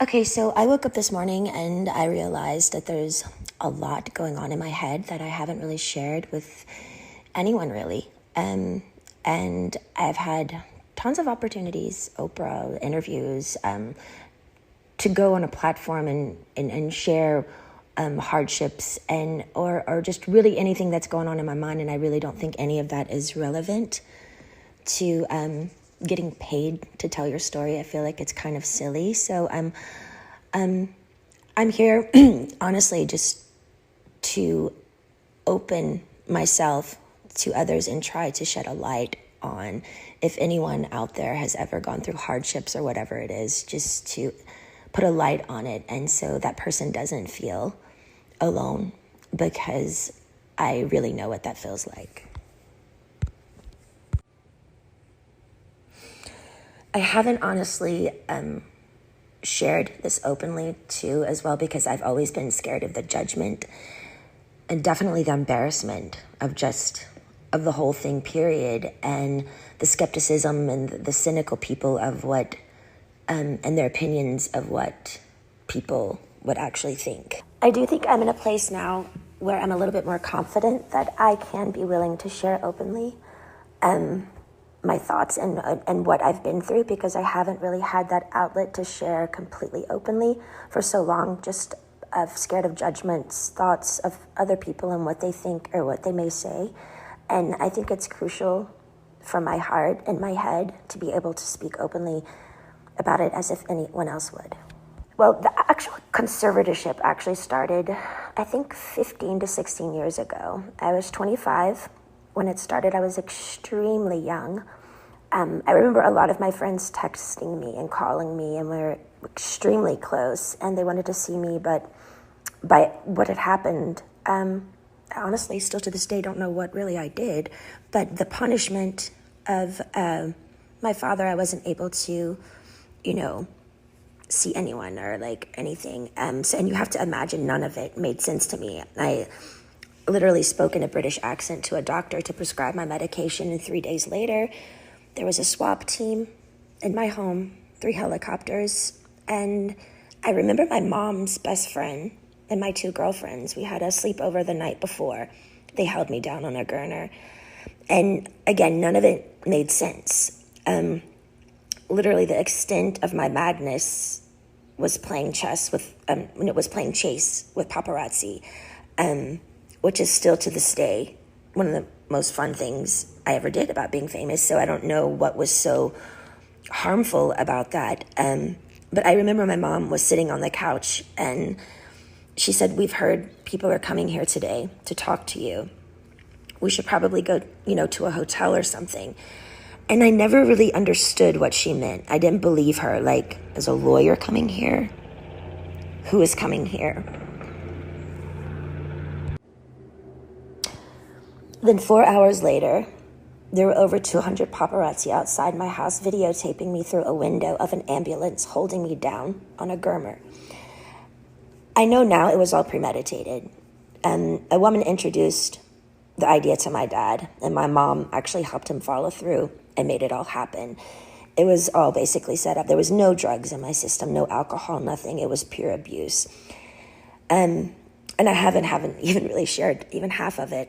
Okay, so I woke up this morning and I realized that there's a lot going on in my head that I haven't really shared with anyone really. And I've had tons of opportunities, Oprah, interviews, to go on a platform and share hardships or just really anything that's going on in my mind. And I really don't think any of that is relevant to getting paid to tell your story. I feel like it's kind of silly. So I'm here honestly just to open myself to others and try to shed a light on if anyone out there has ever gone through hardships or whatever it is, just to put a light on it. And so that person doesn't feel alone, because I really know what that feels like. I haven't honestly shared this openly too as well, because I've always been scared of the judgment and definitely the embarrassment of the whole thing, period, and the skepticism and the cynical people of what and their opinions of what people would actually think. I do think I'm in a place now where I'm a little bit more confident that I can be willing to share openly my thoughts and what I've been through, because I haven't really had that outlet to share completely openly for so long, just scared of judgments, thoughts of other people and what they think or what they may say. And I think it's crucial for my heart and my head to be able to speak openly about it as if anyone else would. Well, the actual conservatorship actually started, I think, 15 to 16 years ago. I was 25 when it started. I was extremely young. I remember a lot of my friends texting me and calling me, and we were extremely close, and they wanted to see me, but by what had happened, I honestly still to this day don't know what really I did, but the punishment of my father, I wasn't able to, see anyone or like anything. And you have to imagine none of it made sense to me. I literally spoke in a British accent to a doctor to prescribe my medication, and 3 days later, there was a swap team in my home, 3 helicopters, and I remember my mom's best friend and my 2 girlfriends. We had a sleepover the night before. They held me down on a gurner. And again, none of it made sense. Literally, the extent of my madness was playing chess with, when it was playing chase with paparazzi, which is still to this day one of the most fun things I ever did about being famous. So I don't know what was so harmful about that. But I remember my mom was sitting on the couch and she said, "We've heard people are coming here today to talk to you. We should probably go, to a hotel or something." And I never really understood what she meant. I didn't believe her. Like, is a lawyer coming here? Who is coming here? Then 4 hours later, there were over 200 paparazzi outside my house videotaping me through a window of an ambulance, holding me down on a gurner. I know now it was all premeditated. A woman introduced the idea to my dad, and my mom actually helped him follow through and made it all happen. It was all basically set up. There was no drugs in my system, no alcohol, nothing. It was pure abuse. And I haven't even really shared even half of it.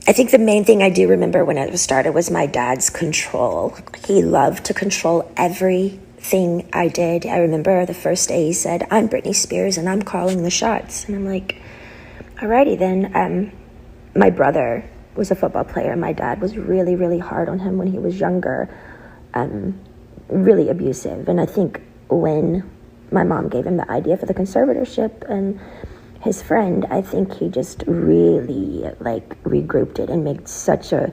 I think the main thing I do remember when it started was my dad's control. He loved to control everything I did. I remember the first day he said, "I'm Britney Spears and I'm calling the shots." And I'm like, alrighty then. My brother was a football player. My dad was really, really hard on him when he was younger, really abusive. And I think when my mom gave him the idea for the conservatorship and his friend, I think he just really regrouped it and made such a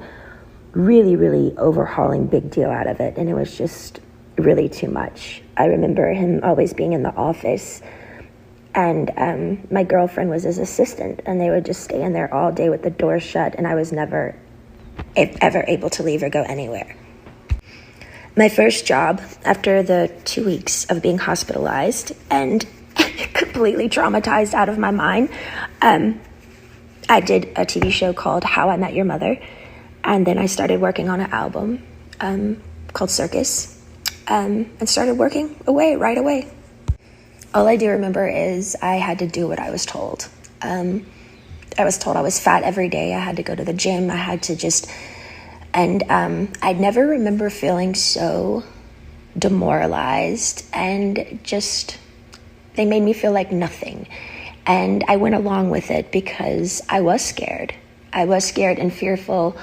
really, really overhauling big deal out of it. And it was just really too much. I remember him always being in the office, and my girlfriend was his assistant, and they would just stay in there all day with the door shut, and I was never ever able to leave or go anywhere. My first job, after the 2 weeks of being hospitalized and completely traumatized out of my mind, I did a TV show called How I Met Your Mother, and then I started working on an album called Circus. and started working away right away. All I do remember is I had to do what I was told. I was told I was fat every day. I had to go to the gym. I had to just, and I never remember feeling so demoralized, and just, they made me feel like nothing. And I went along with it because I was scared. I was scared and fearful.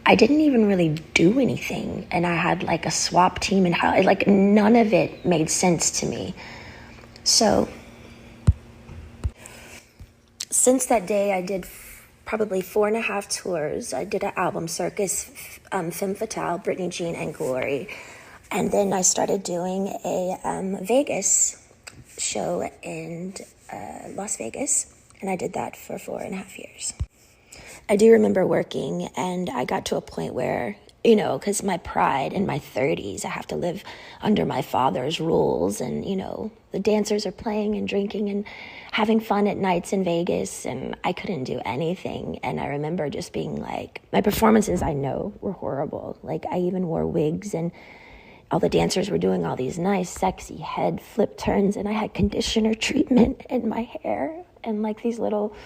I didn't even really do anything. And I had like a swap team and how, like, none of it made sense to me. So since that day, I did probably 4.5 tours. I did an album circus, Femme Fatale, Britney Jean, and Glory. And then I started doing a Vegas show in Las Vegas. And I did that for 4.5 years. I do remember working, and I got to a point where, you know, because my pride in my 30s, I have to live under my father's rules. And, you know, the dancers are playing and drinking and having fun at nights in Vegas, and I couldn't do anything. And I remember just being like, my performances, I know, were horrible. Like, I even wore wigs, and all the dancers were doing all these nice, sexy head flip turns, and I had conditioner treatment in my hair and like these little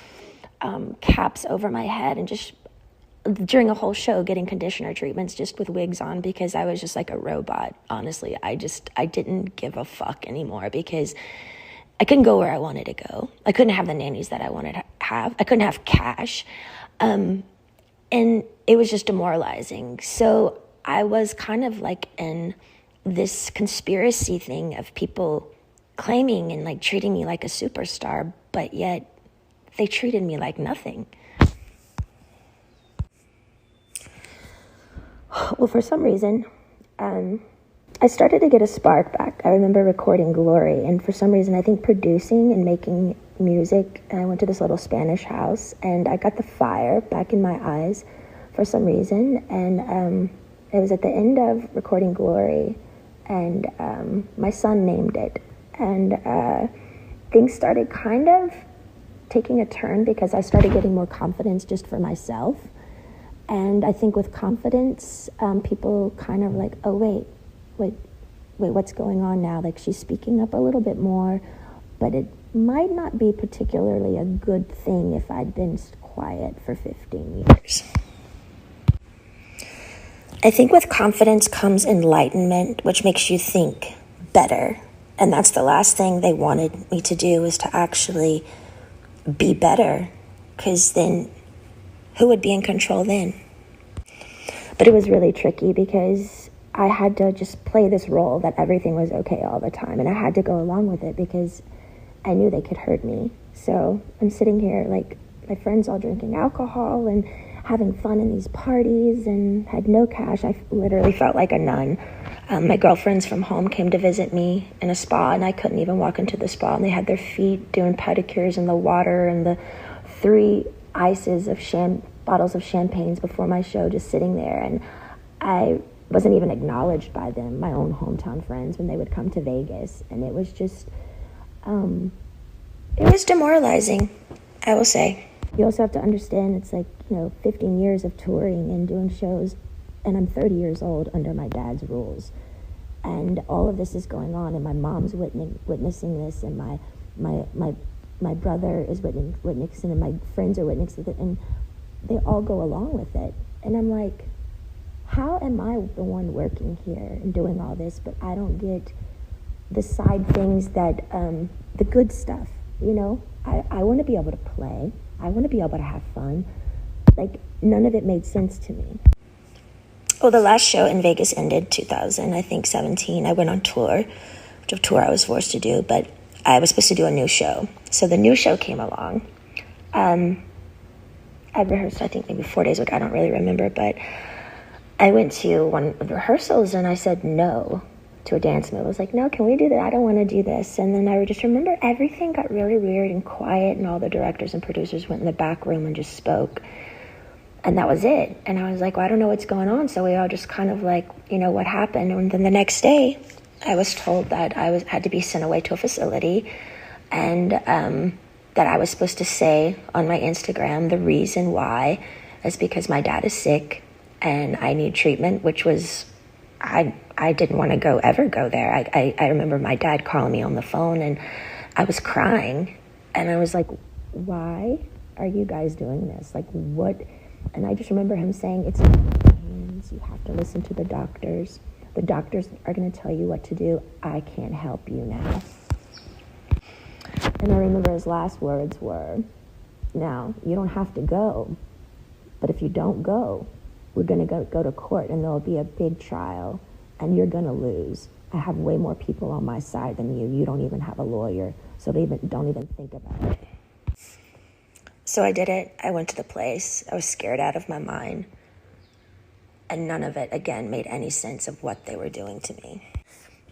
caps over my head, and just during a whole show getting conditioner treatments just with wigs on, because I was just like a robot. Honestly, I didn't give a fuck anymore, because I couldn't go where I wanted to go. I couldn't have the nannies that I wanted to have. I couldn't have cash. And it was just demoralizing. So I was kind of like in this conspiracy thing of people claiming and like treating me like a superstar, but yet they treated me like nothing. Well, for some reason, I started to get a spark back. I remember recording Glory, and for some reason, I think producing and making music, and I went to this little Spanish house, and I got the fire back in my eyes for some reason, and it was at the end of recording Glory, and my son named it, and things started kind of taking a turn, because I started getting more confidence just for myself. And I think with confidence, people kind of like, oh, wait, what's going on now? Like, she's speaking up a little bit more, but it might not be particularly a good thing if I'd been quiet for 15 years. I think with confidence comes enlightenment, which makes you think better. And that's the last thing they wanted me to do, is to actually be better, because then who would be in control then? But it was really tricky, because I had to just play this role that everything was okay all the time, and I had to go along with it because I knew they could hurt me. So I'm sitting here, like, my friends all drinking alcohol and having fun in these parties, and had no cash. I literally felt like a nun. My girlfriends from home came to visit me in a spa, and I couldn't even walk into the spa, and they had their feet doing pedicures in the water, and the 3 ices of bottles of champagnes before my show just sitting there. And I wasn't even acknowledged by them, my own hometown friends, when they would come to Vegas. And it was just, it was demoralizing, I will say. You also have to understand, it's like, 15 years of touring and doing shows, and I'm 30 years old under my dad's rules. And all of this is going on, and my mom's witnessing this, and my brother is witnessing, and my friends are witnessing it, and they all go along with it. And I'm like, how am I the one working here and doing all this, but I don't get the side things that, the good stuff, I want to be able to play. I want to be able to have fun. Like, none of it made sense to me. Well, the last show in Vegas ended 2017. I went on tour, which of tour I was forced to do, but I was supposed to do a new show. So the new show came along. I rehearsed, I think, maybe 4 days ago. I don't really remember, but I went to one of the rehearsals, and I said no to a dance move. I was like, no, can we do that? I don't want to do this. And then I just remember everything got really weird and quiet, and all the directors and producers went in the back room and just spoke. And that was it. And I was like, well, I don't know what's going on. So we all just kind of like, what happened? And then the next day, I was told that I had to be sent away to a facility, and that I was supposed to say on my Instagram the reason why is because my dad is sick and I need treatment, which was, I I didn't want to ever go there. I remember my dad calling me on the phone, and I was crying, and I was like, why are you guys doing this? Like, what? And I just remember him saying, it's in your hands. You have to listen to the doctors. The doctors are going to tell you what to do. I can't help you now. And I remember his last words were, now, you don't have to go, but if you don't go, we're going to go to court, and there'll be a big trial, and you're going to lose. I have way more people on my side than you. You don't even have a lawyer, so don't even think about it. So I did it. I went to the place. I was scared out of my mind. And none of it, again, made any sense of what they were doing to me.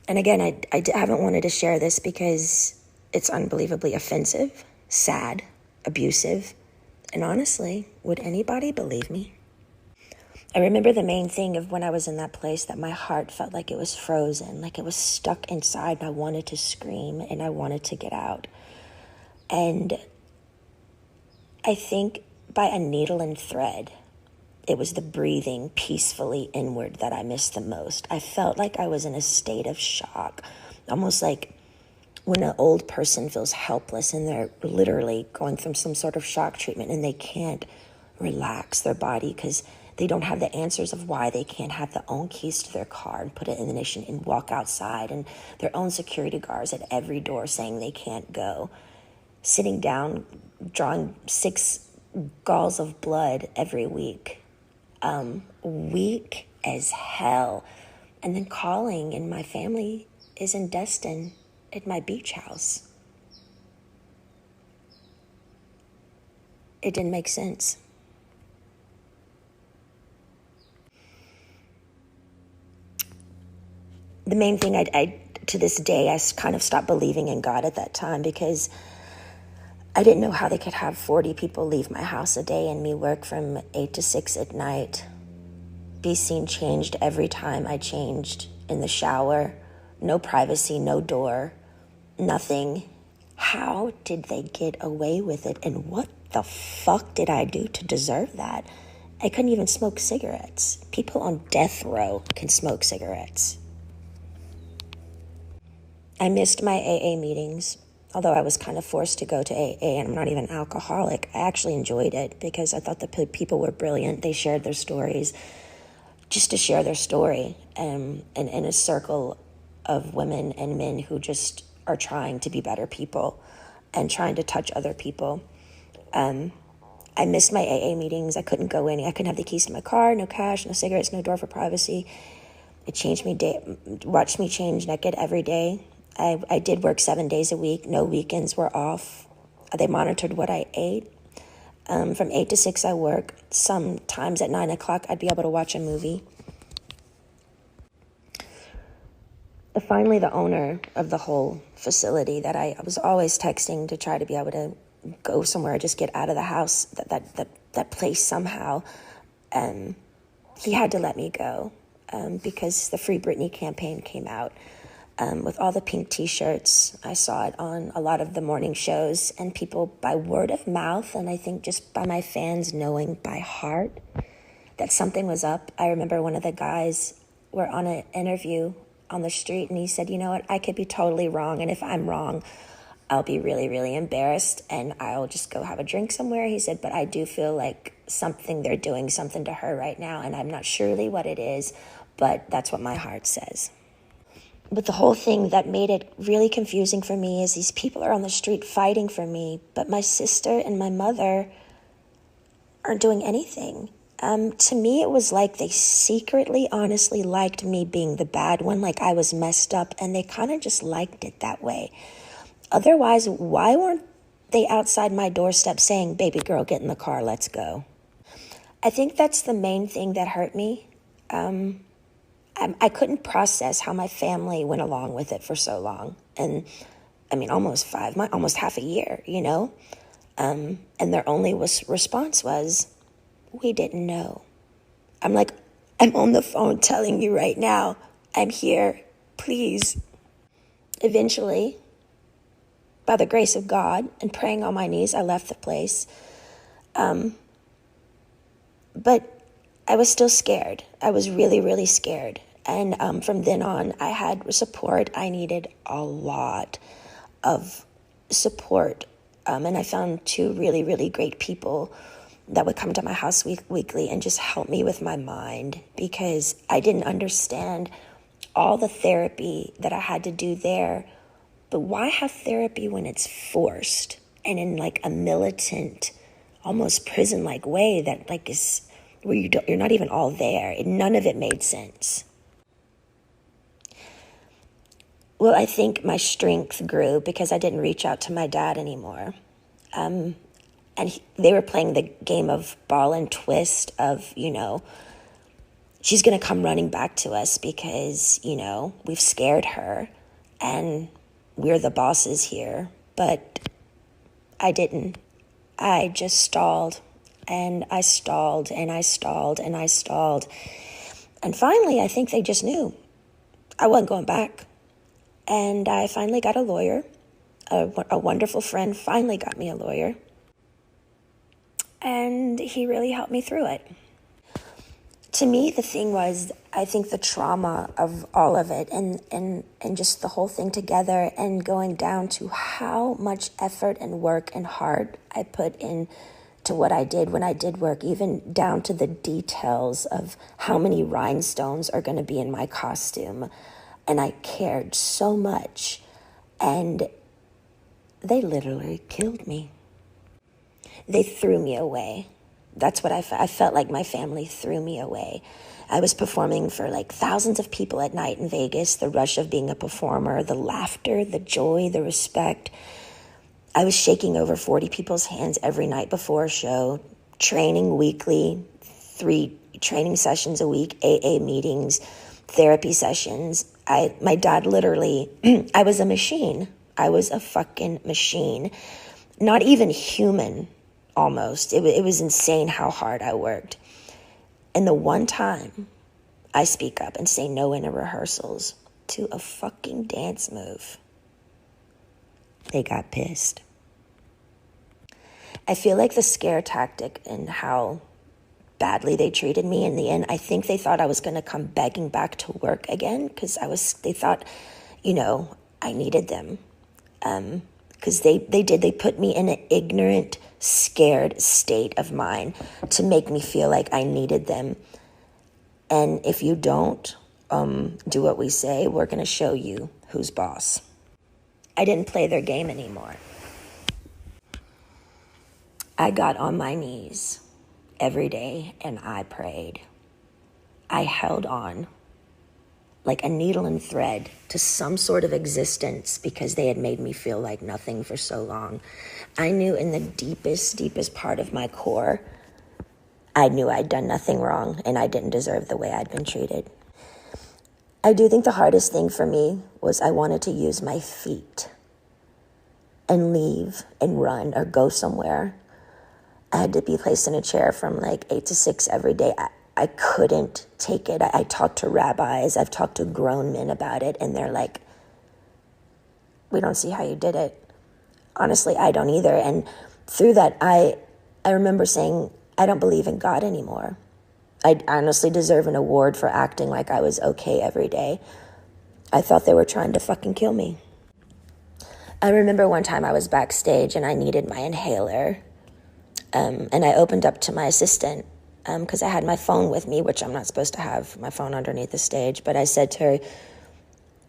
And again, I haven't wanted to share this because it's unbelievably offensive, sad, abusive. And honestly, would anybody believe me? I remember the main thing of when I was in that place, that my heart felt like it was frozen, like it was stuck inside, and I wanted to scream and I wanted to get out. And I think by a needle and thread, it was the breathing peacefully inward that I missed the most. I felt like I was in a state of shock, almost like when an old person feels helpless and they're literally going through some sort of shock treatment and they can't relax their body because they don't have the answers of why they can't have their own keys to their car and put it in the ignition and walk outside, and their own security guards at every door saying they can't go. Sitting down, drawing 6 galls of blood every week. Weak as hell. And then calling, and my family is in Destin at my beach house. It didn't make sense. The main thing, I to this day, I kind of stopped believing in God at that time because I didn't know how they could have 40 people leave my house a day and me work from 8 to 6 at night. Be seen changed every time I changed in the shower. No privacy, no door, nothing. How did they get away with it? And what the fuck did I do to deserve that? I couldn't even smoke cigarettes. People on death row can smoke cigarettes. I missed my AA meetings. Although I was kind of forced to go to AA, and I'm not even alcoholic, I actually enjoyed it because I thought the people were brilliant. They shared their stories just to share their story, and in a circle of women and men who just are trying to be better people and trying to touch other people. I missed my AA meetings. I couldn't go in. I couldn't have the keys to my car, no cash, no cigarettes, no door for privacy. It changed me, watched me change naked every day. I did work 7 days a week. No weekends were off. They monitored what I ate. From 8 to 6, I work. Sometimes at 9 o'clock, I'd be able to watch a movie. Finally, the owner of the whole facility that I was always texting to try to be able to go somewhere, just get out of the house, that place somehow, he had to let me go because the Free Britney campaign came out. With all the pink T-shirts. I saw it on a lot of the morning shows, and people by word of mouth, and I think just by my fans knowing by heart that something was up. I remember one of the guys were on an interview on the street, and he said, you know what, I could be totally wrong, and if I'm wrong, I'll be really, really embarrassed, and I'll just go have a drink somewhere. He said, but I do feel like they're doing something to her right now, and I'm not surely what it is, but that's what my heart says. But the whole thing that made it really confusing for me is these people are on the street fighting for me, but my sister and my mother aren't doing anything. To me, it was like they secretly, honestly liked me being the bad one, like I was messed up, and they kind of just liked it that way. Otherwise, why weren't they outside my doorstep saying, baby girl, get in the car, let's go? I think that's the main thing that hurt me. I couldn't process how my family went along with it for so long. And I mean, almost half a year, you know? And their only response was, we didn't know. I'm like, I'm on the phone telling you right now, I'm here, please. Eventually, by the grace of God and praying on my knees, I left the place. But I was still scared. I was really, really scared. And from then on, I had support. I needed a lot of support. And I found two really, really great people that would come to my house weekly and just help me with my mind, because I didn't understand all the therapy that I had to do there. But why have therapy when it's forced and in like a militant, almost prison-like way that like is where you're not even all there? None of it made sense. Well, I think my strength grew because I didn't reach out to my dad anymore. And they were playing the game of ball and twist of, she's going to come running back to us because, we've scared her and we're the bosses here. But I didn't. I just stalled and I stalled and I stalled and I stalled. And finally, I think they just knew I wasn't going back. And I finally got a lawyer. A wonderful friend finally got me a lawyer. And he really helped me through it. To me, the thing was, I think the trauma of all of it and just the whole thing together and going down to how much effort and work and heart I put in to what I did when I did work, even down to the details of how many rhinestones are going to be in my costume. And I cared so much. And they literally killed me. They threw me away. That's what I felt like my family threw me away. I was performing for like thousands of people at night in Vegas, the rush of being a performer, the laughter, the joy, the respect. I was shaking over 40 people's hands every night before a show, training weekly, 3 training sessions a week, AA meetings, therapy sessions. My dad literally, I was a machine. I was a fucking machine. Not even human, almost. It was insane how hard I worked. And the one time I speak up and say no in rehearsals to a fucking dance move, they got pissed. I feel like the scare tactic and how badly they treated me in the end, I think they thought I was going to come begging back to work again because they thought, I needed them. Because they put me in an ignorant, scared state of mind to make me feel like I needed them. And if you don't do what we say, we're going to show you who's boss. I didn't play their game anymore. I got on my knees every day and I prayed. I held on like a needle and thread to some sort of existence because they had made me feel like nothing for so long. I knew in the deepest part of my core, I knew I'd done nothing wrong and I didn't deserve the way I'd been treated. I do think the hardest thing for me was I wanted to use my feet and leave and run or go somewhere. I had to be placed in a chair from like 8 to 6 every day. I couldn't take it. I talked to rabbis. I've talked to grown men about it. And they're like, we don't see how you did it. Honestly, I don't either. And through that, I remember saying, I don't believe in God anymore. I honestly deserve an award for acting like I was okay every day. I thought they were trying to fucking kill me. I remember one time I was backstage and I needed my inhaler. And I opened up to my assistant because I had my phone with me, which I'm not supposed to have my phone underneath the stage. But I said to her,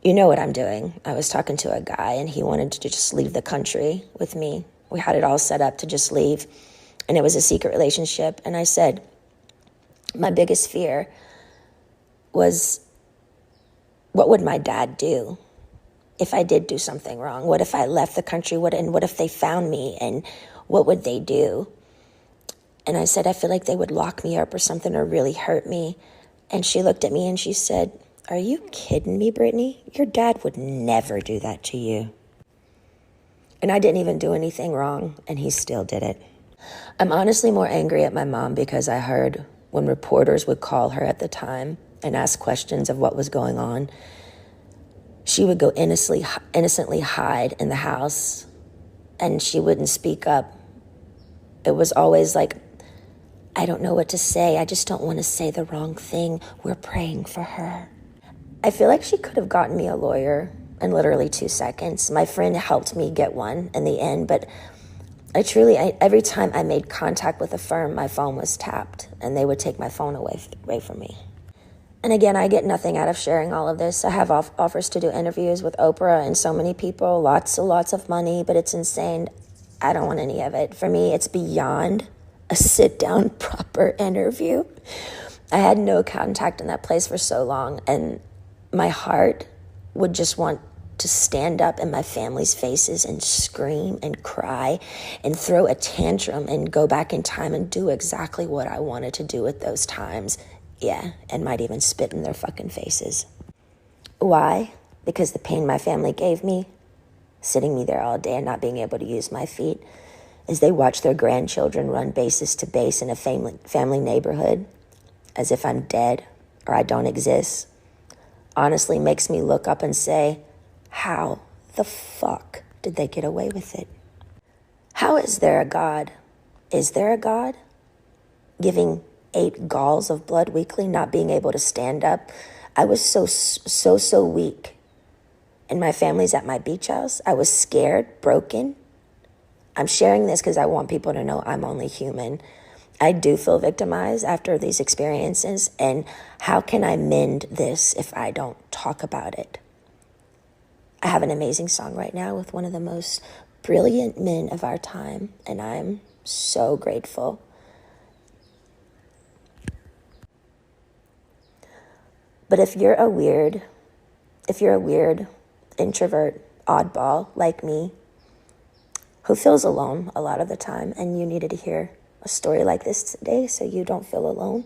you know what I'm doing. I was talking to a guy and he wanted to just leave the country with me. We had it all set up to just leave. And it was a secret relationship. And I said, my biggest fear was, what would my dad do if I did do something wrong? What if I left the country? And what if they found me? And what would they do? And I said, I feel like they would lock me up or something or really hurt me. And she looked at me and she said, are you kidding me, Brittany? Your dad would never do that to you. And I didn't even do anything wrong, and he still did it. I'm honestly more angry at my mom because I heard when reporters would call her at the time and ask questions of what was going on, she would go innocently hide in the house, and she wouldn't speak up. It was always like, I don't know what to say. I just don't want to say the wrong thing. We're praying for her. I feel like she could have gotten me a lawyer in literally 2 seconds. My friend helped me get one in the end, but every time I made contact with a firm, my phone was tapped, and they would take my phone away from me. And again, I get nothing out of sharing all of this. I have offers to do interviews with Oprah and so many people, lots of money, but it's insane. I don't want any of it. For me, it's beyond a sit-down, proper interview. I had no contact in that place for so long, and my heart would just want to stand up in my family's faces and scream and cry and throw a tantrum and go back in time and do exactly what I wanted to do at those times. Yeah, and might even spit in their fucking faces. Why? Because the pain my family gave me, sitting me there all day and not being able to use my feet, as they watch their grandchildren run bases to base in a family neighborhood, as if I'm dead or I don't exist, honestly makes me look up and say, how the fuck did they get away with it? How is there a God? Is there a God? Giving 8 galls of blood weekly, not being able to stand up. I was so weak. And my family's at my beach house. I was scared, broken. I'm sharing this because I want people to know I'm only human. I do feel victimized after these experiences. And how can I mend this if I don't talk about it? I have an amazing song right now with one of the most brilliant men of our time. And I'm so grateful. But if you're a weird introvert, oddball like me, who feels alone a lot of the time, and you needed to hear a story like this today so you don't feel alone,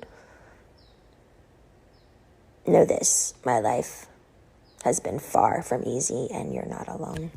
know this, my life has been far from easy, and you're not alone.